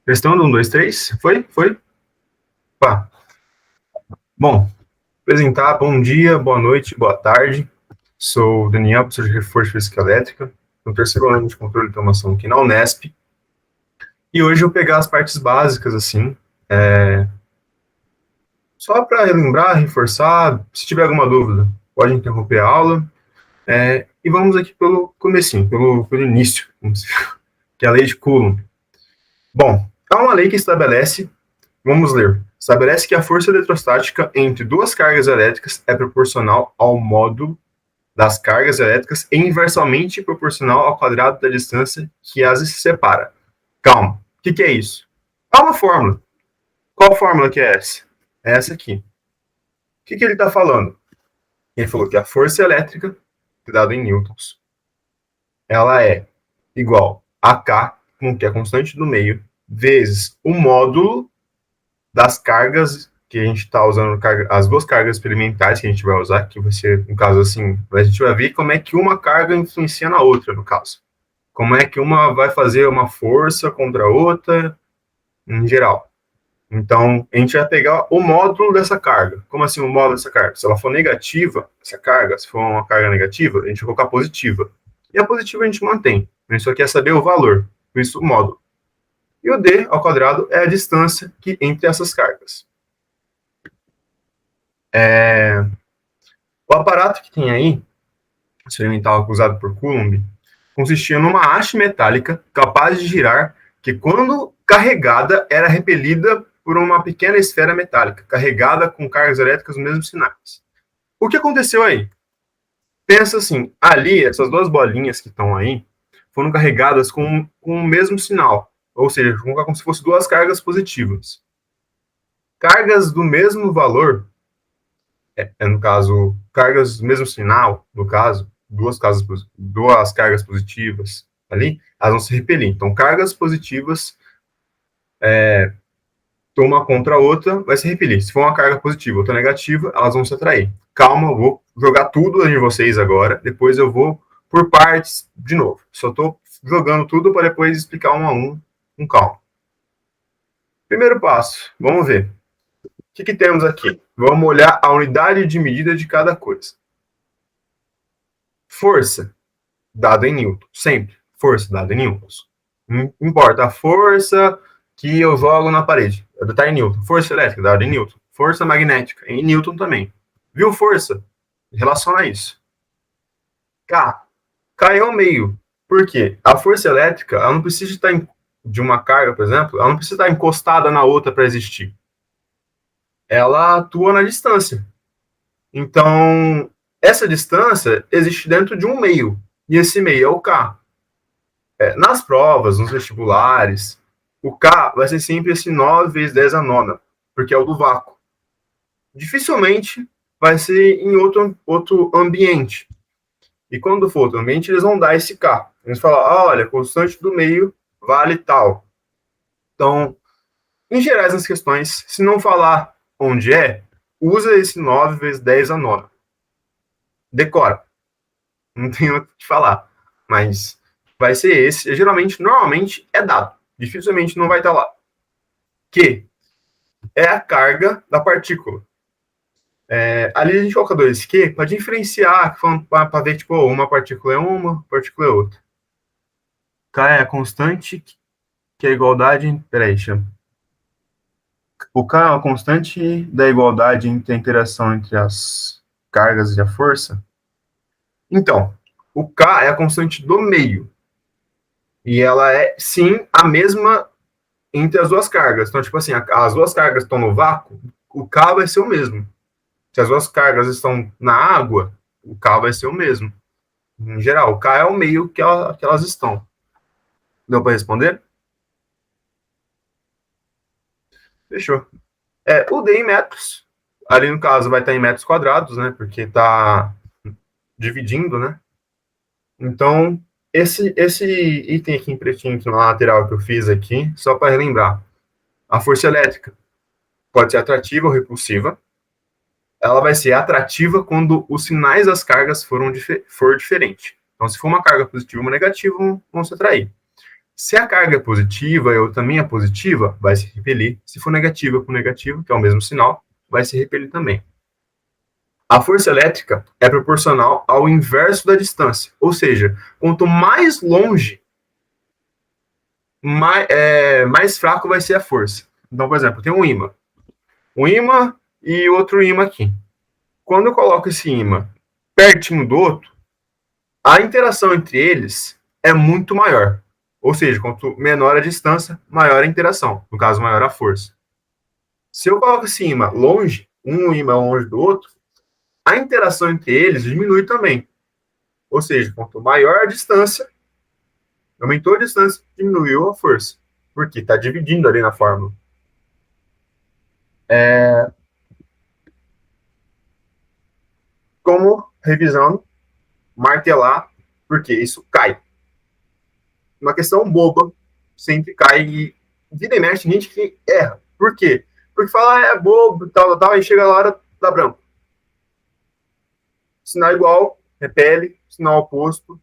Testando, um, dois, três. Foi? Foi? Pá. Bom, apresentar, bom dia, boa noite, boa tarde. Sou o Daniel, professor de reforço de física elétrica, no terceiro ano de controle de automação aqui na Unesp. E hoje eu vou pegar as partes básicas, assim, só para relembrar, reforçar. Se tiver alguma dúvida, pode interromper a aula. E vamos aqui pelo comecinho, pelo início, que é a lei de Coulomb. Bom, há uma lei que estabelece. Vamos ler. Estabelece que a força eletrostática entre duas cargas elétricas é proporcional ao módulo das cargas elétricas e inversamente proporcional ao quadrado da distância que as separa. Calma. O que é isso? Há uma fórmula. Qual fórmula que é essa? É essa aqui. O que ele está falando? Ele falou que a força elétrica, dada em newtons, ela é igual a K, que é a constante do meio, vezes o módulo das cargas que a gente está usando, as duas cargas experimentais que a gente vai usar, que vai ser, no caso, assim, a gente vai ver como é que uma carga influencia na outra, no caso. Como é que uma vai fazer uma força contra a outra, em geral. Então, a gente vai pegar o módulo dessa carga. Como assim o módulo dessa carga? Se ela for negativa, essa carga, se for uma carga negativa, a gente vai colocar positiva. E a positiva a gente mantém. A gente só quer saber o valor, por isso o módulo. E o d ao quadrado é a distância que entre essas cargas. O aparato que tem aí, experimental usado por Coulomb, consistia numa haste metálica capaz de girar que, quando carregada, era repelida por uma pequena esfera metálica, carregada com cargas elétricas nos mesmos sinais. O que aconteceu aí? Pensa assim, ali, essas duas bolinhas que estão aí, foram carregadas com o mesmo sinal, ou seja, como se fossem duas cargas positivas. Cargas do mesmo valor, no caso, cargas do mesmo sinal, no caso, duas cargas positivas ali, elas vão se repelir. Então, cargas positivas, uma contra a outra, vai se repelir. Se for uma carga positiva ou outra negativa, elas vão se atrair. Calma, eu vou jogar tudo em vocês agora, depois eu vou por partes de novo. Só estou jogando tudo para depois explicar um a um, com calma. Primeiro passo, vamos ver. O que temos aqui? Vamos olhar a unidade de medida de cada coisa. Força, dado em newton, sempre. Força dada em newtons. Não importa a força que eu jogo na parede, está em newton. Força elétrica, dada em newton. Força magnética, em newton também. Viu força? Relaciona isso. K. K é o meio. Por quê? A força elétrica, ela não precisa estar de uma carga, por exemplo, ela não precisa estar encostada na outra para existir. Ela atua na distância. Então, essa distância existe dentro de um meio. E esse meio é o K. Nas provas, nos vestibulares, o K vai ser sempre esse 9 vezes 10 a nona, porque é o do vácuo. Dificilmente vai ser em outro ambiente. E quando for outro ambiente, eles vão dar esse K. Eles falam, olha, a constante do meio vale tal. Então, em gerais nas questões, se não falar onde usa esse 9 vezes 10 a nona. Decora. Não tem o que falar. Mas vai ser esse. Geralmente, normalmente, é dado. Dificilmente não vai estar lá. Que é a carga da partícula. Ali a gente coloca dois Q para diferenciar, para ver, tipo, uma partícula é uma partícula é outra. K é a constante, que é a igualdade. Peraí, chama. O K é a constante da igualdade entre a interação entre as cargas e a força. Então, o K é a constante do meio. E ela é, sim, a mesma entre as duas cargas. Então, tipo assim, as duas cargas estão no vácuo, o K vai ser o mesmo. Se as duas cargas estão na água, o K vai ser o mesmo. Em geral, o K é o meio que elas estão. Deu para responder? Fechou. O D em metros. Ali, no caso, vai estar em metros quadrados, né? Porque está dividindo, né? Então, esse item aqui em pretinho, aqui na lateral que eu fiz aqui, só para relembrar. A força elétrica pode ser atrativa ou repulsiva. Ela vai ser atrativa quando os sinais das cargas for diferente. Então, se for uma carga positiva ou uma negativa, vão se atrair. Se a carga é positiva e a outra também é positiva, vai se repelir. Se for negativa com negativo, que é o mesmo sinal, vai se repelir também. A força elétrica é proporcional ao inverso da distância. Ou seja, quanto mais longe, mais fraco vai ser a força. Então, por exemplo, tem um ímã e outro ímã aqui. Quando eu coloco esse ímã pertinho do outro, a interação entre eles é muito maior. Ou seja, quanto menor a distância, maior a interação. No caso, maior a força. Se eu coloco esse ímã longe, um ímã longe do outro, a interação entre eles diminui também. Ou seja, quanto maior a distância, aumentou a distância, diminuiu a força. Porque está dividindo ali na fórmula. Como, revisando, martelar, porque isso cai. Uma questão boba, sempre cai e vira e mexe, gente que erra. Por quê? Porque fala, é bobo, tal, aí chega a hora, dá branco. Sinal igual, repele, sinal oposto,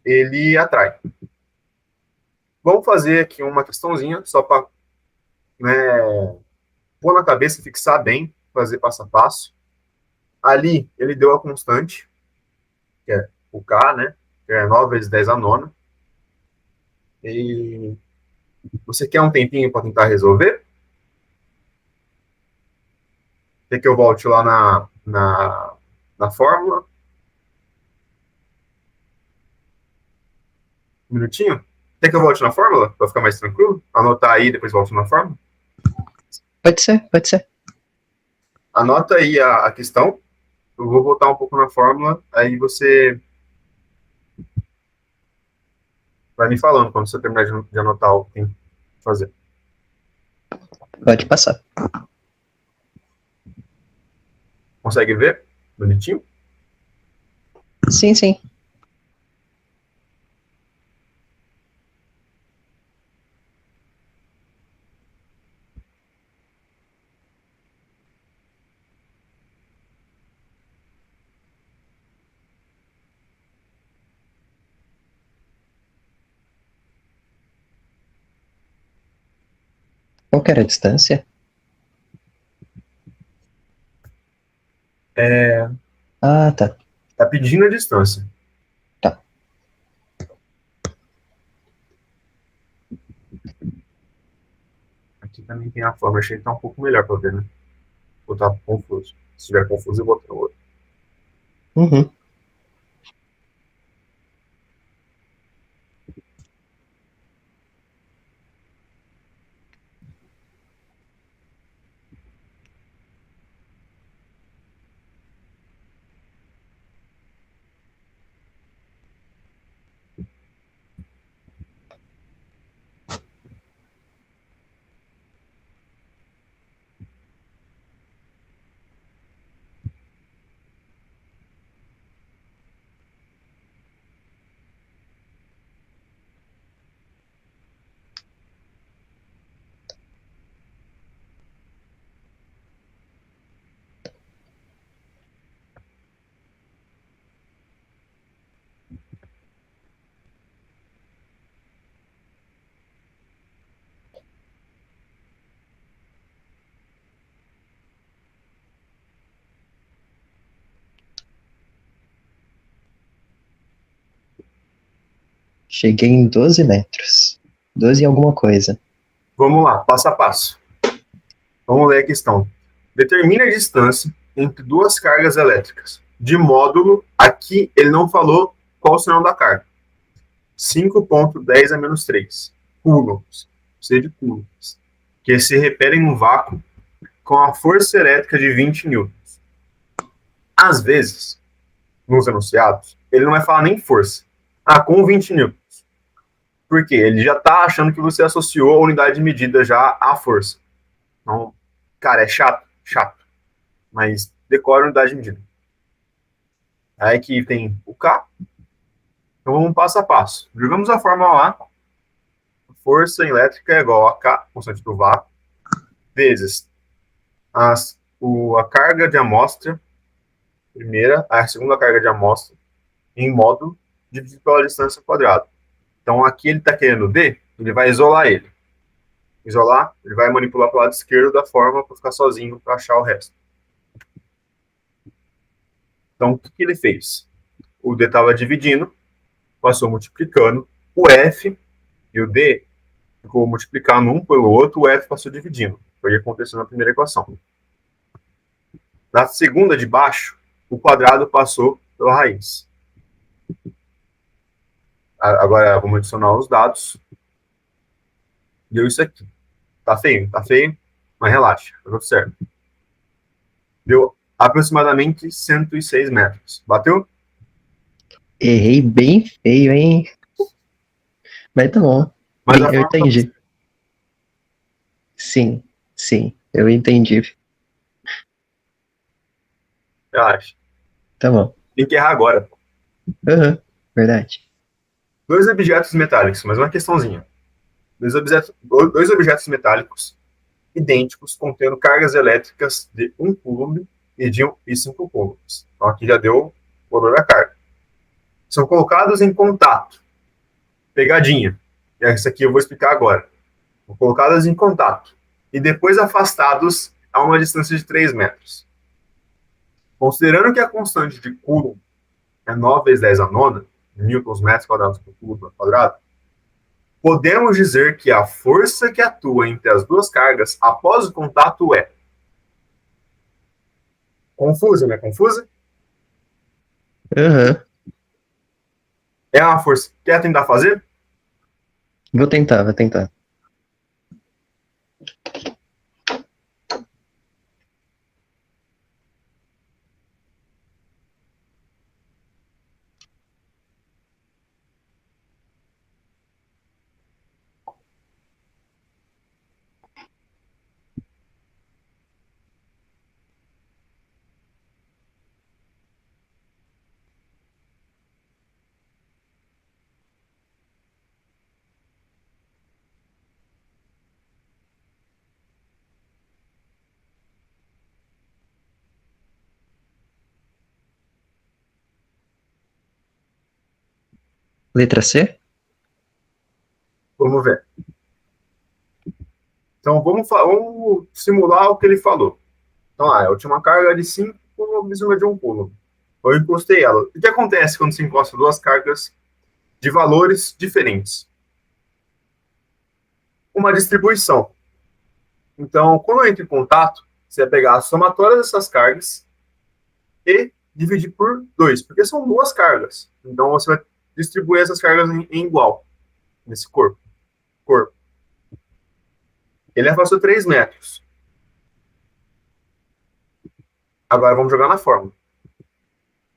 ele atrai. Vamos fazer aqui uma questãozinha, só para, né, pôr na cabeça, fixar bem, fazer passo a passo. Ali, ele deu a constante, que é o K, né? Que é 9 vezes 10 a nona. E você quer um tempinho para tentar resolver? Quer que eu volte lá na fórmula? Um minutinho? Quer que eu volte na fórmula? Para ficar mais tranquilo? Anotar aí e depois volto na fórmula? Pode ser, pode ser. Anota aí a questão. Eu vou voltar um pouco na fórmula, aí você vai me falando quando você terminar de anotar o que tem que fazer. Pode passar. Consegue ver? Bonitinho? Sim, sim. Qual que era a distância? Ah, tá. Tá pedindo a distância. Tá. Aqui também tem a fórmula. Achei que tá um pouco melhor para ver, né? Ou tá confuso. Se estiver confuso, eu vou para outro. Uhum. Cheguei em 12 metros. 12 e alguma coisa. Vamos lá, passo a passo. Vamos ler a questão. Determine a distância entre duas cargas elétricas. De módulo, aqui ele não falou qual o sinal da carga. 5,10 a menos 3. Coulombs. Precisa de coulombs. Que se repelem no vácuo com a força elétrica de 20 newtons. Às vezes, nos enunciados, ele não vai falar nem força. Ah, com 20 newtons. Por quê? Ele já está achando que você associou a unidade de medida já à força. Então, cara, é chato, chato. Mas decora a unidade de medida. Aí aqui tem o K. Então vamos passo a passo. Jogamos a fórmula lá. Força elétrica é igual a K, constante do vácuo, vezes a carga de amostra, a segunda carga de amostra, em módulo, dividido pela distância quadrada. Então, aqui ele está querendo D, ele vai isolar ele. Isolar, ele vai manipular para o lado esquerdo da forma para ficar sozinho, para achar o resto. Então, o que ele fez? O D estava dividindo, passou multiplicando, o F e o D ficou multiplicando um pelo outro, o F passou dividindo. Foi o que aconteceu na primeira equação. Na segunda de baixo, o quadrado passou pela raiz. Agora vamos adicionar os dados. Deu isso aqui. Tá feio, mas relaxa, tá tudo certo. Deu aproximadamente 106 metros. Bateu? Errei bem feio, hein? Mas tá bom. Mas Eu entendi. Sim, eu entendi. Relaxa. Tá bom. Tem que errar agora. Aham, verdade. Dois objetos metálicos, mais uma questãozinha. Dois objetos metálicos idênticos contendo cargas elétricas de 1 coulomb e 5 coulombs. Então aqui já deu o valor da carga. São colocados em contato. Pegadinha. Essa aqui eu vou explicar agora. São colocadas em contato. E depois afastados a uma distância de 3 metros. Considerando que a constante de Coulomb é 9 vezes 10 a nona, newtons metros quadrados por Coulomb quadrado, podemos dizer que a força que atua entre as duas cargas após o contato é... Confusa, né? Confusa? Aham. É uma força. Quer tentar fazer? Vou tentar. Letra C? Vamos ver. Então, vamos simular o que ele falou. Então, eu tinha uma carga de 5 coulombs e uma de 1 coulomb. Eu encostei ela. O que acontece quando se encosta duas cargas de valores diferentes? Uma distribuição. Então, quando eu entro em contato, você vai pegar a somatória dessas cargas e dividir por 2, porque são duas cargas. Então, você vai distribuir essas cargas em igual, nesse corpo. Ele afastou 3 metros. Agora vamos jogar na fórmula.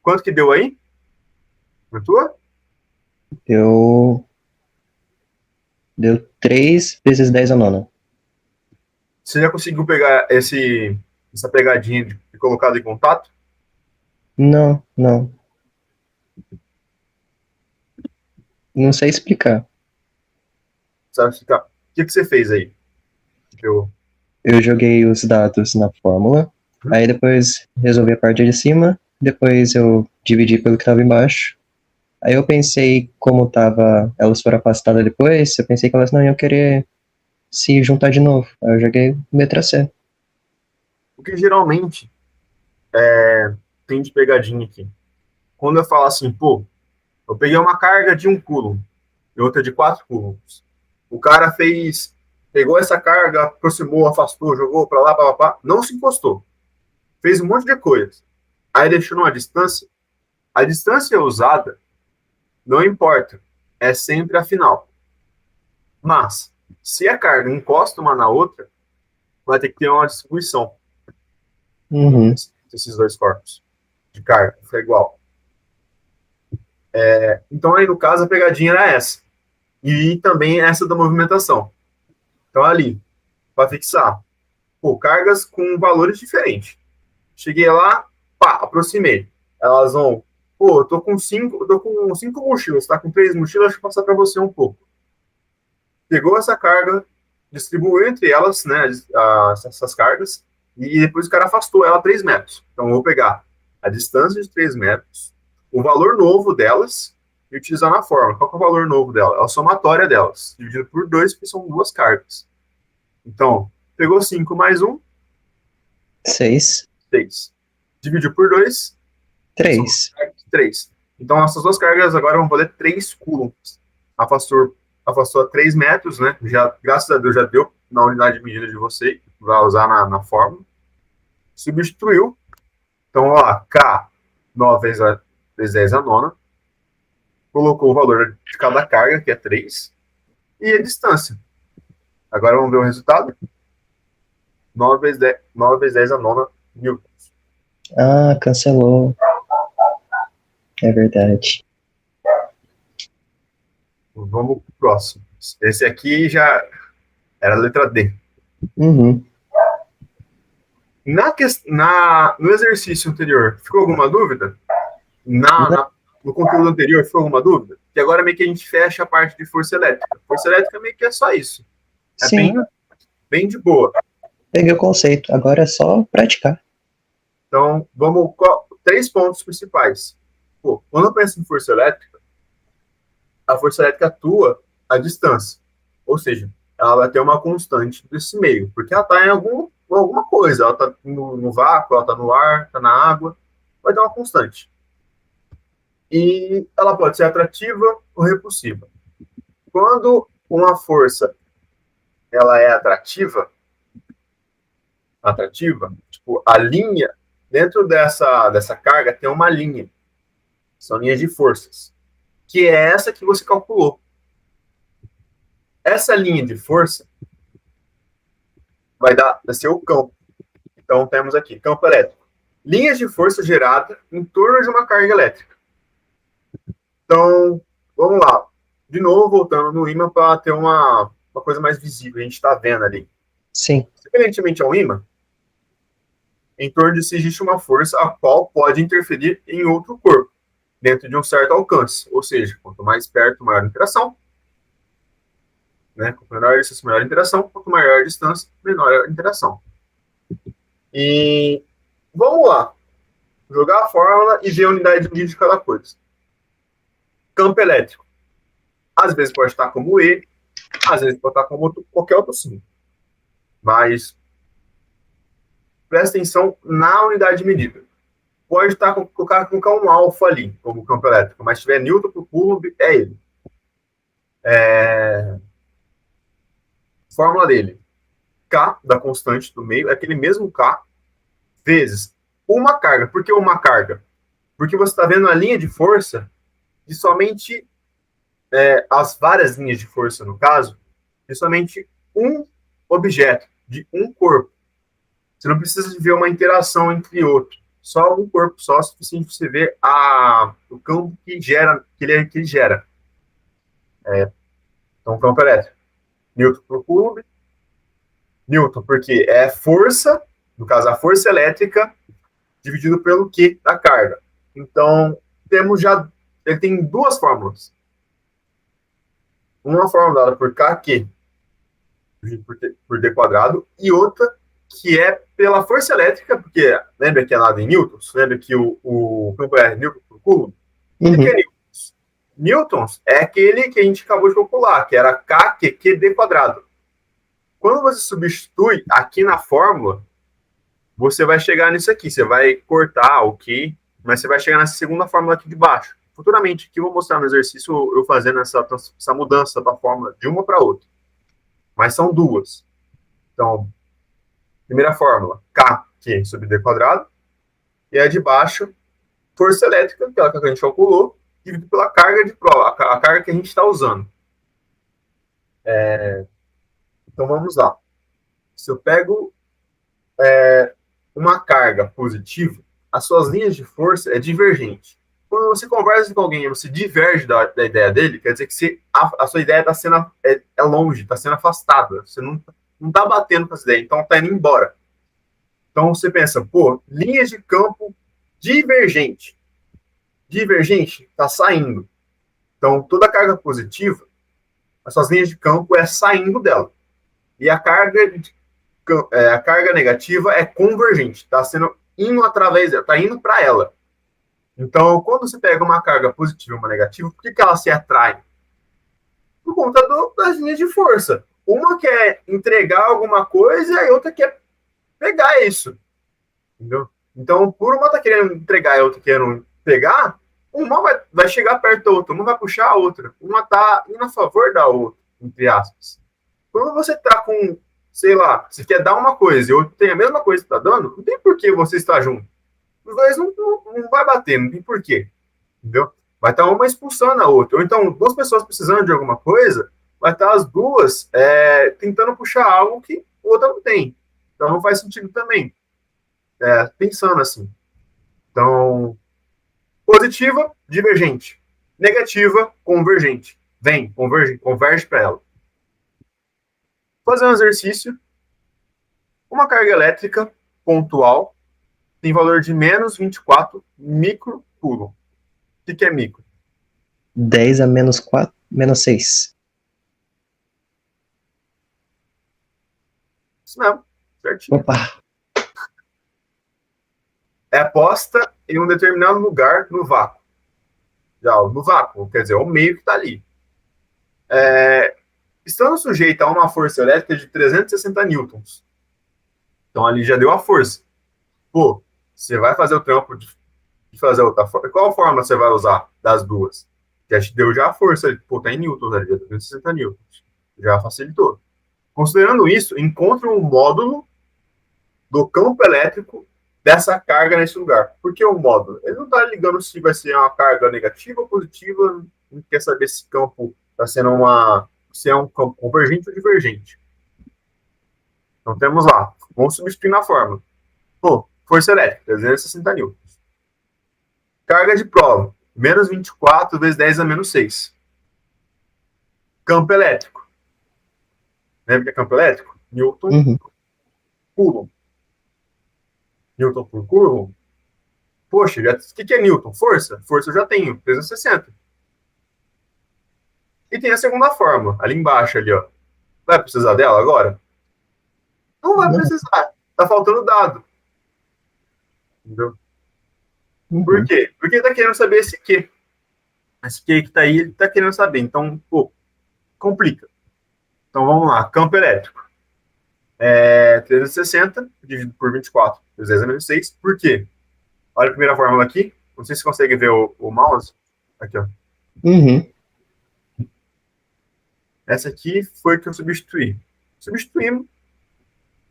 Quanto que deu aí? Na tua? Deu 3 vezes 10 a nona. Você já conseguiu pegar essa pegadinha de colocado em contato? Não. Não sei explicar. Sabe explicar? O que você fez aí? Eu joguei os dados na fórmula, aí depois resolvi a parte de cima, depois eu dividi pelo que estava embaixo. Aí eu pensei, como elas foram afastadas depois, eu pensei que elas não iam querer se juntar de novo. Aí eu joguei letra C. O que geralmente tem de pegadinha aqui? Quando eu falo assim, pô, eu peguei uma carga de 1 coulomb e outra de 4 coulombs. O cara pegou essa carga, aproximou, afastou, jogou para lá, pá, não se encostou. Fez um monte de coisa. Aí deixou numa distância. A distância usada não importa, é sempre a final. Mas, se a carga encosta uma na outra, vai ter que ter uma distribuição desses dois corpos de carga, fica igual. Então, aí no caso, a pegadinha era essa. E também essa da movimentação. Então, ali, para fixar, cargas com valores diferentes. Cheguei lá, aproximei. Elas vão, eu tô com 5 mochilas, tá com 3 mochilas, deixa eu passar para você um pouco. Pegou essa carga, distribuiu entre elas, né, essas cargas, e depois o cara afastou ela 3 metros. Então, eu vou pegar a distância de 3 metros, o valor novo delas, e utilizando a fórmula. Qual que é o valor novo dela? É a somatória delas, dividido por 2, que são duas cargas. Então, pegou 5 mais 1, 6. 6. Dividiu por 2, 3. 3. Então, essas duas cargas agora vão valer 3 coulombs. Afastou a 3 metros, né? Já, graças a Deus já deu na unidade de medida de você, vai usar na fórmula. Substituiu. Então, ó, K, 9 vezes 10 a nona. Colocou o valor de cada carga, que é 3, e a distância. Agora vamos ver o resultado. 9 vezes 10 a nona newtons. Ah, cancelou. É verdade. Vamos pro próximo. Esse aqui já era a letra D. Uhum. No exercício anterior, ficou alguma dúvida? No conteúdo anterior, ficou alguma dúvida? Que agora meio que a gente fecha a parte de força elétrica. Força elétrica meio que é só isso. É Sim, bem de boa. peguei o conceito. Agora é só praticar. Então, vamos... 3 pontos principais. Pô, quando eu penso em força elétrica, a força elétrica atua à distância. Ou seja, ela vai ter uma constante desse meio, porque ela está em alguma coisa. Ela está no vácuo, ela está no ar, está na água. Vai ter uma constante. E ela pode ser atrativa ou repulsiva. Quando uma força ela é atrativa, tipo, a linha, dentro dessa carga tem uma linha. São linhas de forças. Que é essa que você calculou. Essa linha de força vai ser o campo. Então, temos aqui campo elétrico. Linhas de força gerada em torno de uma carga elétrica. Então, vamos lá. De novo, voltando no ímã para ter uma coisa mais visível. A gente está vendo ali. Sim. Semelhantemente ao ímã, em torno de si existe uma força a qual pode interferir em outro corpo, dentro de um certo alcance. Ou seja, quanto mais perto, maior a interação. Né? Quanto menor a distância, maior a interação. Quanto maior a distância, menor a interação. E vamos lá. Jogar a fórmula e ver a unidade de medida de cada coisa. Campo elétrico. Às vezes pode estar como E, às vezes pode estar como qualquer outro símbolo. Mas presta atenção na unidade de medida. Pode estar colocar um alfa ali, como campo elétrico, mas se tiver Newton por Coulomb, é ele. Fórmula dele. K, da constante do meio, é aquele mesmo K, vezes uma carga. Por que uma carga? Porque você está vendo a linha de força de somente as várias linhas de força, no caso, de somente um objeto, de um corpo. Você não precisa de ver uma interação entre outro. Só um corpo só é suficiente para você ver o campo que ele gera. Então, campo elétrico. Newton por Coulomb. Newton, porque é força, no caso, a força elétrica, dividido pelo Q da carga. Então, ele tem duas fórmulas. Uma fórmula dada por KQ, por D quadrado, e outra que é pela força elétrica, porque lembra que é nada em newtons? Lembra que o campo é Newton por Coulomb? O que é newtons? Newtons é aquele que a gente acabou de calcular, que era KQD quadrado. Quando você substitui aqui na fórmula, você vai chegar nisso aqui. Você vai cortar o Q, mas você vai chegar nessa segunda fórmula aqui de baixo. Futuramente, aqui eu vou mostrar no exercício eu fazendo essa mudança da fórmula de uma para outra. Mas são duas. Então, primeira fórmula, K, Q sobre D quadrado. E a de baixo, força elétrica, aquela que a gente calculou, dividido pela carga de prova, a carga que a gente está usando. Então, vamos lá. Se eu pego uma carga positiva, as suas linhas de força é divergente. Quando você conversa com alguém e você diverge da ideia dele, quer dizer que a sua ideia está sendo longe, está sendo afastada. Você não está batendo com essa ideia, então está indo embora. Então você pensa, linhas de campo divergente. Divergente está saindo. Então toda carga positiva, as suas linhas de campo é saindo dela. E a carga negativa é convergente, está indo através dela, está indo para ela. Então, quando você pega uma carga positiva e uma negativa, por que ela se atrai? Por conta das linhas de força. Uma quer entregar alguma coisa e a outra quer pegar isso. Entendeu? Então, por uma tá querendo entregar e a outra querendo pegar, uma vai chegar perto da outra, uma vai puxar a outra, uma tá indo a favor da outra, entre aspas. Quando você tá com, sei lá, você quer dar uma coisa e o outro tem a mesma coisa que tá dando, não tem por que você estar junto. Os dois não vai bater, não tem por quê. Entendeu? Vai estar uma expulsando a outra. Ou então, duas pessoas precisando de alguma coisa, vai estar as duas tentando puxar algo que o outro não tem. Então, não faz sentido também. Pensando assim. Então, positiva, divergente. Negativa, convergente. Vem, converge para ela. Fazer um exercício. Uma carga elétrica pontual tem valor de menos 24 microcoulomb. O que é micro? 10 a menos 4, menos 6. Isso mesmo, certinho. Opa! É posta em um determinado lugar no vácuo. Já, no vácuo, quer dizer, é o meio que está ali. Estando sujeita a uma força elétrica de 360 newtons. Então ali já deu a força. Pô, você vai fazer o trampo de fazer outra forma. Qual forma você vai usar das duas? Já te deu já a força, pô, tá em newtons ali, 360 newtons. Já facilitou. Considerando isso, encontre um módulo do campo elétrico dessa carga nesse lugar. Por que o módulo? Ele não está ligando se vai ser uma carga negativa ou positiva, não quer saber se campo está sendo se é um campo convergente ou divergente. Então temos lá, vamos substituir na fórmula. Pô, força elétrica, 360 newtons. Carga de prova, menos 24 vezes 10 a menos 6. Campo elétrico. Lembra que é campo elétrico? Newton, Coulomb. Newton por Coulomb. Poxa, o que é Newton? Força? Força eu já tenho, 360. E tem a segunda forma, ali embaixo, ali, ó. Vai precisar dela agora? Não vai Não. precisar. Tá faltando dado. Entendeu? Por Uhum. quê? Porque ele tá querendo saber esse Q. Esse Q que tá aí, ele tá querendo saber. Então, pô, complica. Então vamos lá. Campo elétrico. 360 dividido por 24 vezes 10 a menos 6. Por quê? Olha a primeira fórmula aqui. Não sei se você consegue ver o mouse. Aqui, ó. Uhum. Essa aqui foi que eu substituí. Substituímos.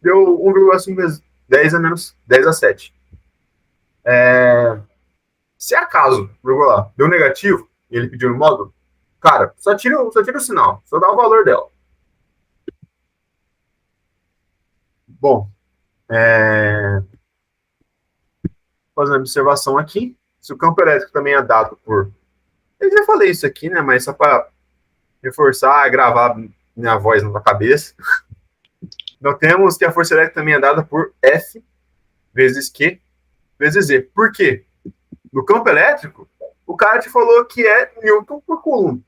Deu 1,5 vezes 10 a menos 10 a 7. Se acaso, vou lá, deu negativo e ele pediu no módulo, cara, só tira o sinal, só dá o valor dela. Bom, fazendo observação aqui, se o campo elétrico também é dado por. Eu já falei isso aqui, né? Mas só para reforçar, gravar minha voz na cabeça. Nós temos que a força elétrica também é dada por F vezes Q vezes Z. Por quê? No campo elétrico, o cara te falou que é Newton por Coulomb.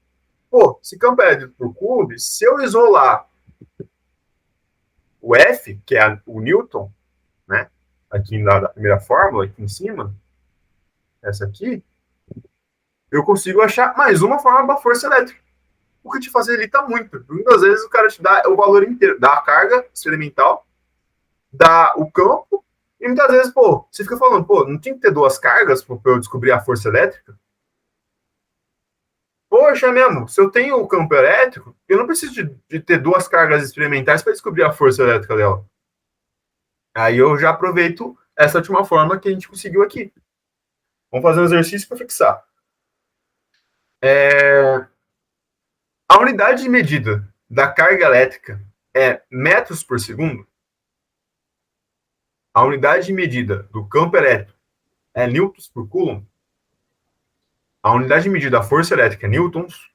Pô, se campo elétrico por Coulomb, se eu isolar o F, que é o Newton, né? Aqui da primeira fórmula, aqui em cima, essa aqui, eu consigo achar mais uma forma da força elétrica. O que te facilita muito. Muitas vezes o cara te dá o valor inteiro, dá a carga experimental, dá o campo, e muitas vezes, pô, você fica falando, pô, não tinha que ter duas cargas para eu descobrir a força elétrica? Poxa, mesmo, se eu tenho o campo elétrico, eu não preciso de ter duas cargas experimentais para descobrir a força elétrica dela. Aí eu já aproveito essa última forma que a gente conseguiu aqui. Vamos fazer um exercício para fixar. A unidade de medida da carga elétrica é metros por segundo. A unidade de medida do campo elétrico é newtons por coulomb. A unidade de medida da força elétrica é newtons.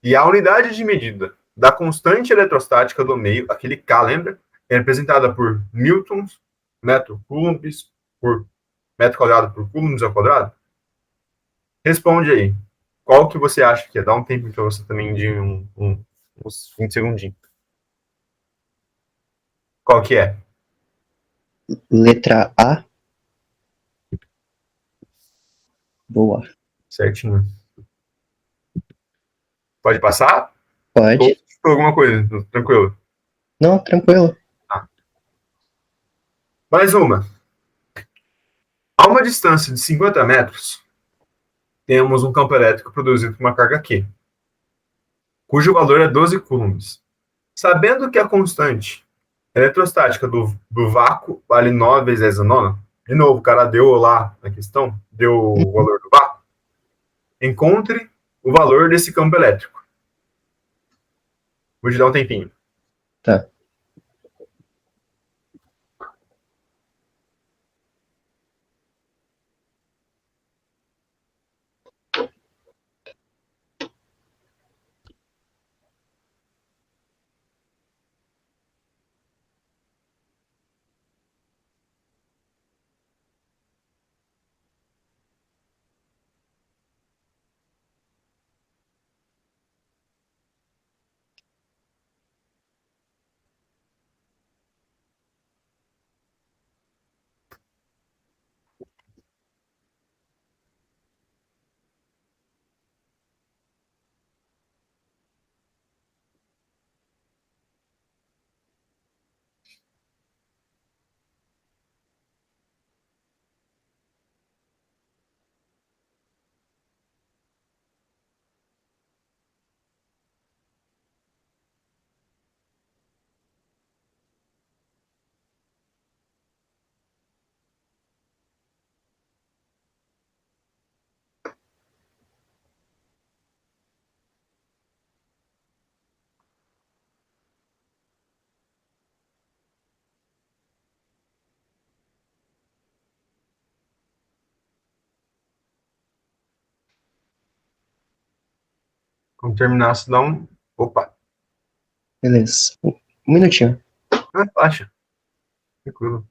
E a unidade de medida da constante eletrostática do meio, aquele K, lembra? É representada por newtons, metro coulombs, por metro quadrado por coulombs ao quadrado. Responde aí. Qual que você acha que é? Dá um tempo para você também de uns 20 segundinhos. Qual que é? Letra A. Boa. Certinho. Pode passar? Ou Pode? alguma coisa? Tranquilo. Não, tranquilo. Tá. Mais uma. A uma distância de 50 metros, temos um campo elétrico produzido por uma carga Q, cujo valor é 12 coulombs. Sabendo que a constante eletrostática do vácuo vale 9 vezes 10 a nona, de novo, o cara deu lá na questão, deu o Uhum. valor do vácuo, encontre o valor desse campo elétrico. Vou te dar um tempinho. Tá. Quando terminar, você dá um. Opa! Beleza. Um minutinho. Baixa. Tranquilo.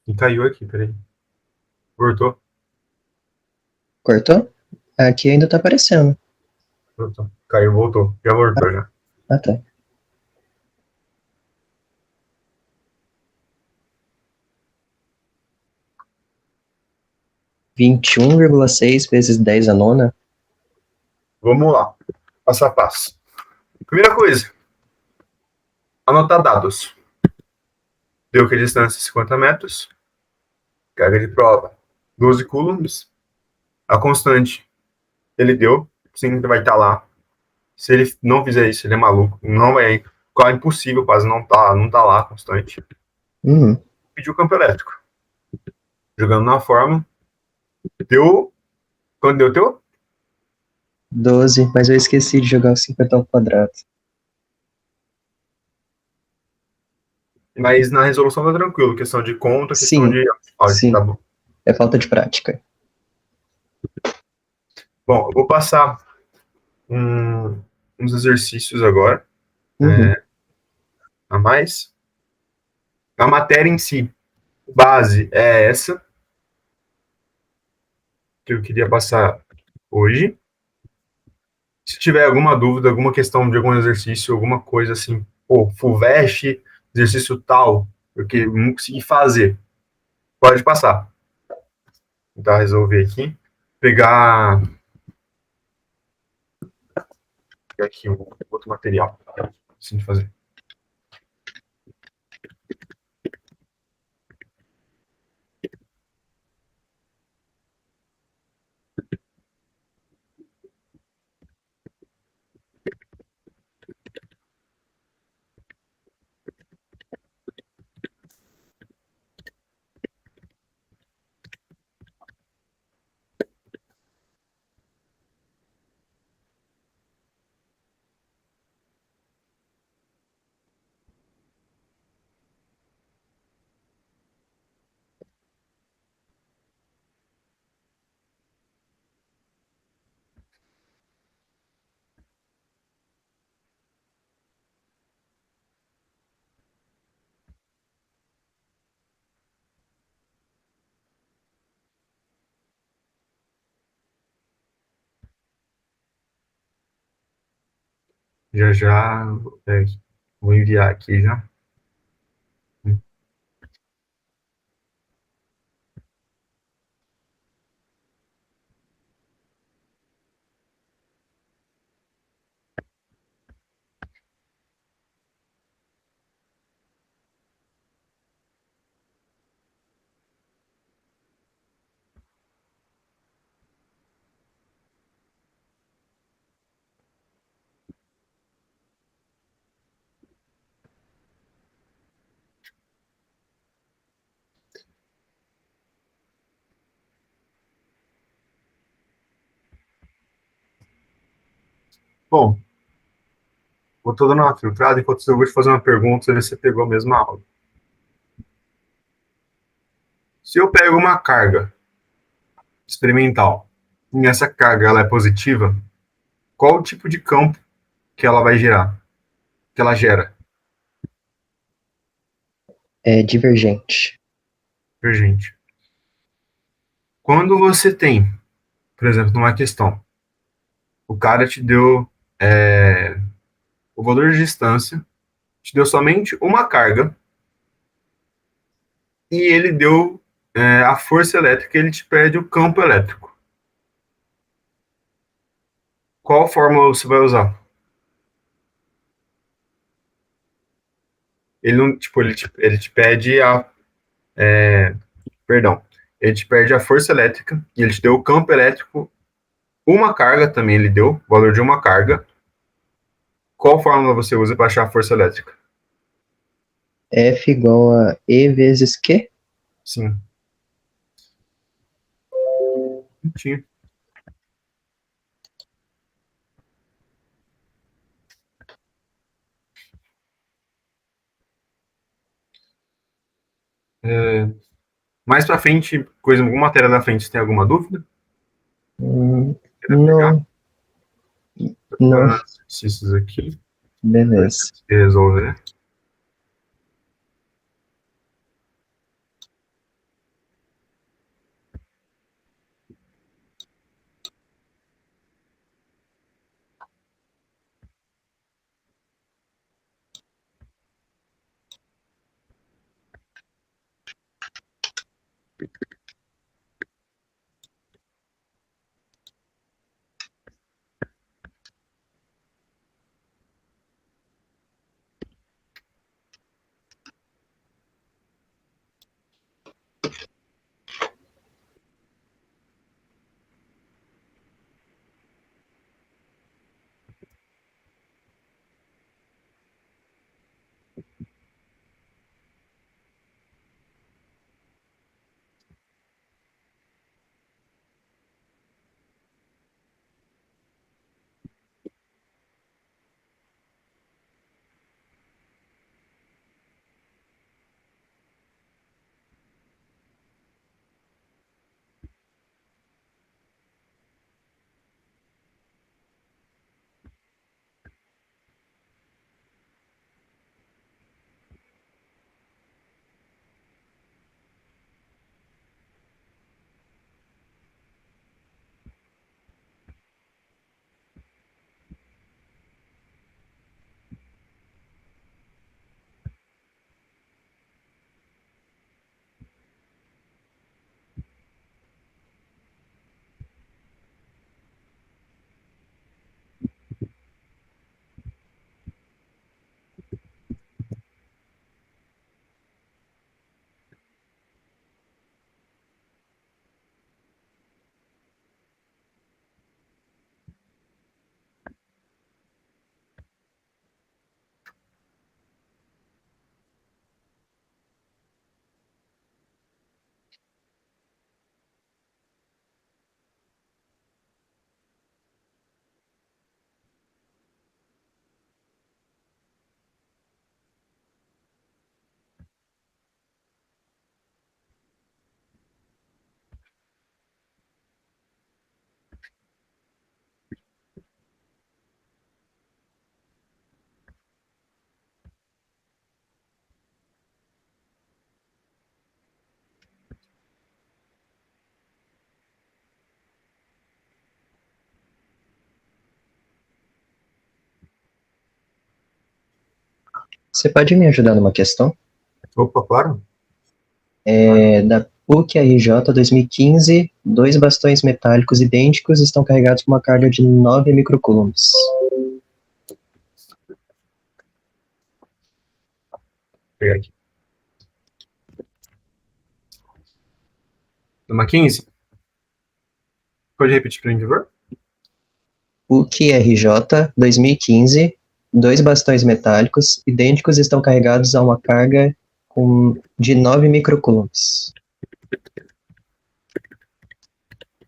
E caiu aqui, peraí. Voltou? Cortou? Aqui ainda tá aparecendo. Voltou. Caiu, voltou. Já voltou, já. Ah, tá. 21,6 vezes 10 a nona. Vamos lá. Passo a passo. Primeira coisa, anotar dados. Deu que a distância é 50 metros. Carga de prova, 12 coulombs. A constante, ele deu. Sim, vai estar lá. Se ele não fizer isso, ele é maluco. Não é, quase impossível, quase não tá lá a constante. Uhum. Pediu o campo elétrico. Jogando na forma. Deu. Quando deu teu? 12, mas eu esqueci de jogar o 50 ao quadrado. Mas na resolução tá tranquilo. Questão de conta, questão Sim, de áudio, tá sim. bom. É falta de prática. Bom, eu vou passar uns exercícios agora, Uhum. a mais. A matéria em si, base, é essa que eu queria passar hoje. Se tiver alguma dúvida, alguma questão de algum exercício, alguma coisa assim, pô, FUVEST, exercício tal, porque não consegui fazer, pode passar. Vou tentar resolver aqui. Pegar aqui um outro material, assim de fazer. Já já é, vou enviar aqui já. Bom, vou tô dando uma filtrada, enquanto eu vou te fazer uma pergunta, ver se você pegou a mesma aula. Se eu pego uma carga experimental e essa carga ela é positiva, qual o tipo de campo que ela vai gerar? Que ela gera? É divergente. Gente, quando você tem, por exemplo, numa questão, o cara te deu o valor de distância, te deu somente uma carga e ele deu a força elétrica, ele te pede o campo elétrico. Qual fórmula você vai usar? Ele não, tipo, ele te pede perdão, ele te pede a força elétrica e ele te deu o campo elétrico, uma carga também ele deu, o valor de uma carga. Qual fórmula você usa para achar a força elétrica? F igual a E vezes Q? Sim, tinha. É, mais para frente, coisa, alguma matéria da frente, você tem alguma dúvida? Quer pegar? Não, Tô não. preparando os exercícios aqui para Beleza. você resolver. Você pode me ajudar numa questão? Opa, claro. Da PUC-RJ 2015, dois bastões metálicos idênticos estão carregados com uma carga de 9 microcoulombs. Vou pegar aqui. Numa 15? Pode repetir para mim, por favor? PUC-RJ 2015, dois bastões metálicos idênticos estão carregados a uma carga de 9 microcoulombs.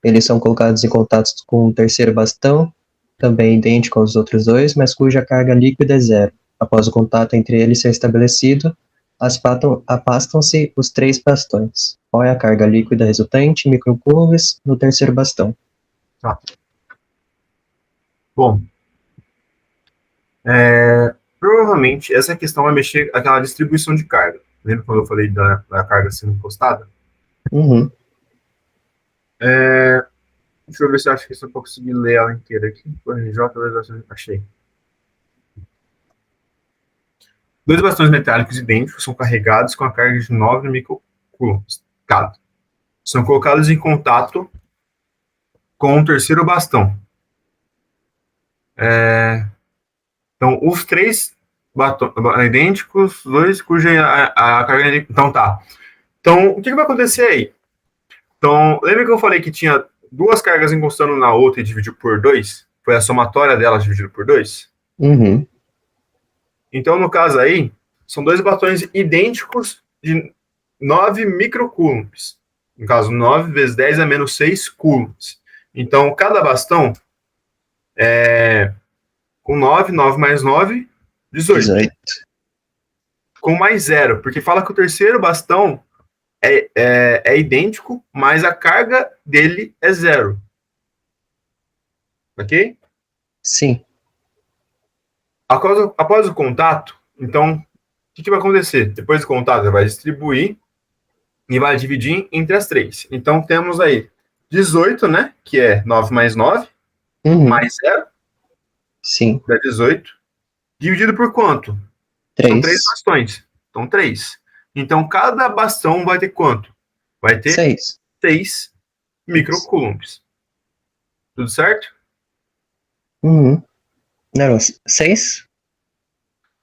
Eles são colocados em contato com o terceiro bastão, também idêntico aos outros dois, mas cuja carga líquida é zero. Após o contato entre eles ser estabelecido, afastam-se os três bastões. Qual é a carga líquida resultante, microcoulombs, no terceiro bastão? Tá. Bom, provavelmente essa questão vai mexer com aquela distribuição de carga. Lembra quando eu falei da carga sendo encostada? Uhum. Deixa eu ver se eu acho que eu vou conseguir ler ela inteira aqui. Achei. Dois bastões metálicos idênticos são carregados com a carga de 9 microcoulombs cada. São colocados em contato com o terceiro bastão. Então, os três idênticos, dois cuja a carga... Então, tá. Então, o que vai acontecer aí? Então, lembra que eu falei que tinha duas cargas encostando na outra e dividiu por 2? Foi a somatória delas dividida por 2? Uhum. Então, no caso aí, são dois bastões idênticos de 9 microcoulombs. No caso, 9 vezes 10 é menos 6 coulombs. Então, cada bastão com 9, 9 mais 9, 18. Com mais 0, porque fala que o terceiro bastão é idêntico, mas a carga dele é 0. Ok? Sim. Após o contato, então, o que vai acontecer? Depois do contato, ele vai distribuir e vai dividir entre as três. Então, temos aí 18, né? Que é 9 mais 9, mais 0. Sim. Dá 18. Dividido por quanto? 3. São 3 bastões. Então, 3. Então, cada bastão vai ter quanto? Vai ter 6 microcoulombs. Tudo certo? Uhum. Não, 6?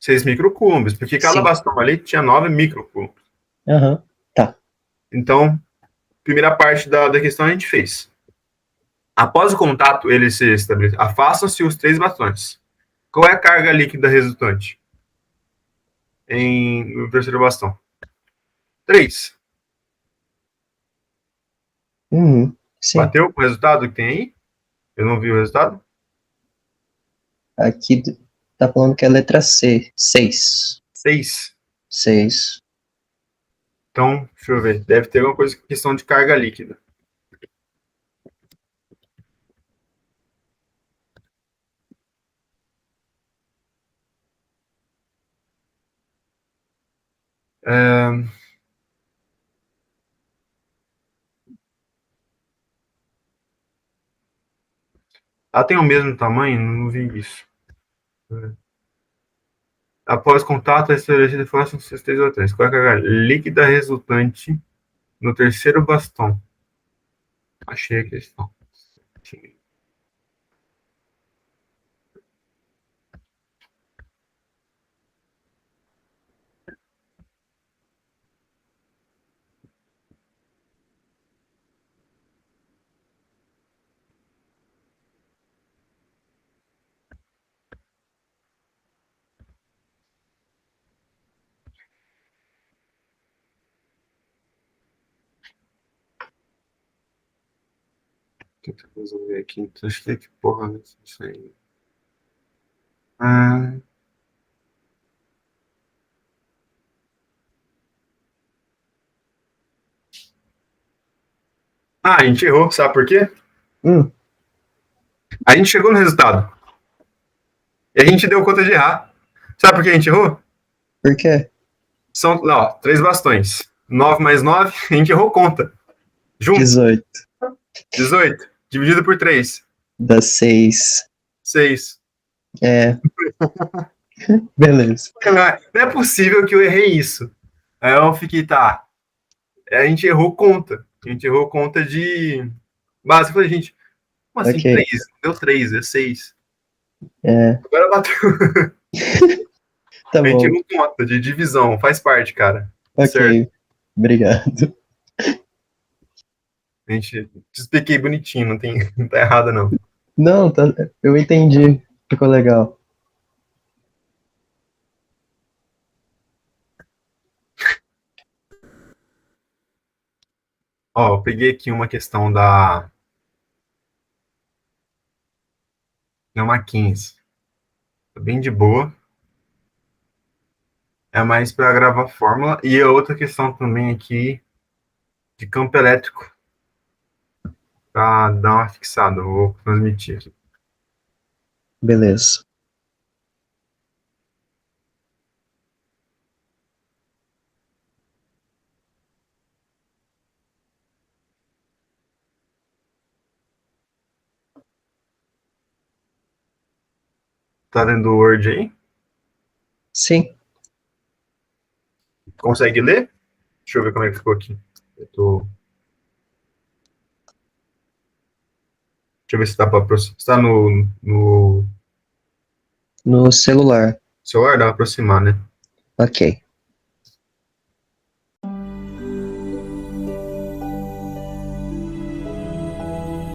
6 microcoulombs, porque cada bastão ali tinha 9 microcoulombs. Aham, tá. Então, primeira parte da questão a gente fez. Após o contato, ele se estabelece. Afastam-se os 3 bastões. Qual é a carga líquida resultante no terceiro bastão? 3. Uhum. Sim. Bateu com o resultado que tem aí? Eu não vi o resultado? Aqui tá falando que é a letra C. 6. 6. 6. Então, deixa eu ver. Deve ter alguma coisa com questão de carga líquida. Tem o mesmo tamanho? Não vi isso. Após contato, a esterilidade fácil com os 3 ou 3. Qual é a carga líquida resultante no terceiro bastão? Achei a questão. Tenta resolver aqui. Então, acho que porra, né? Isso aí. A gente errou, sabe por quê? A gente chegou no resultado. E a gente deu conta de errar. Sabe por que a gente errou? Por quê? São, 3 bastões. 9 mais 9, a gente errou conta. Junto. 18. 18. Dividido por 3. Dá 6. 6. É. Beleza. Não é possível que eu errei isso. Aí eu fiquei, tá. A gente errou conta. A gente errou conta de base. Eu falei, gente, como assim Ok. 3? Deu 3, é 6. É, Agora bateu. tá A gente bom. errou conta de divisão. Faz parte, cara. Certo. Ok. Obrigado. A gente te expliquei bonitinho, não tem, não tá errado, não. Não, tá, eu entendi. Ficou legal. Ó, eu peguei aqui uma questão da Mackenzie. Tá bem de boa. É mais para gravar fórmula. E a outra questão também aqui de campo elétrico. Pra dar uma fixada. Eu vou transmitir aqui. Beleza. Tá vendo o Word aí? Sim. Consegue ler? Deixa eu ver como é que ficou aqui. Eu tô... Deixa eu ver se dá para aproximar. Se tá no No celular. celular, dá pra aproximar, né? Ok.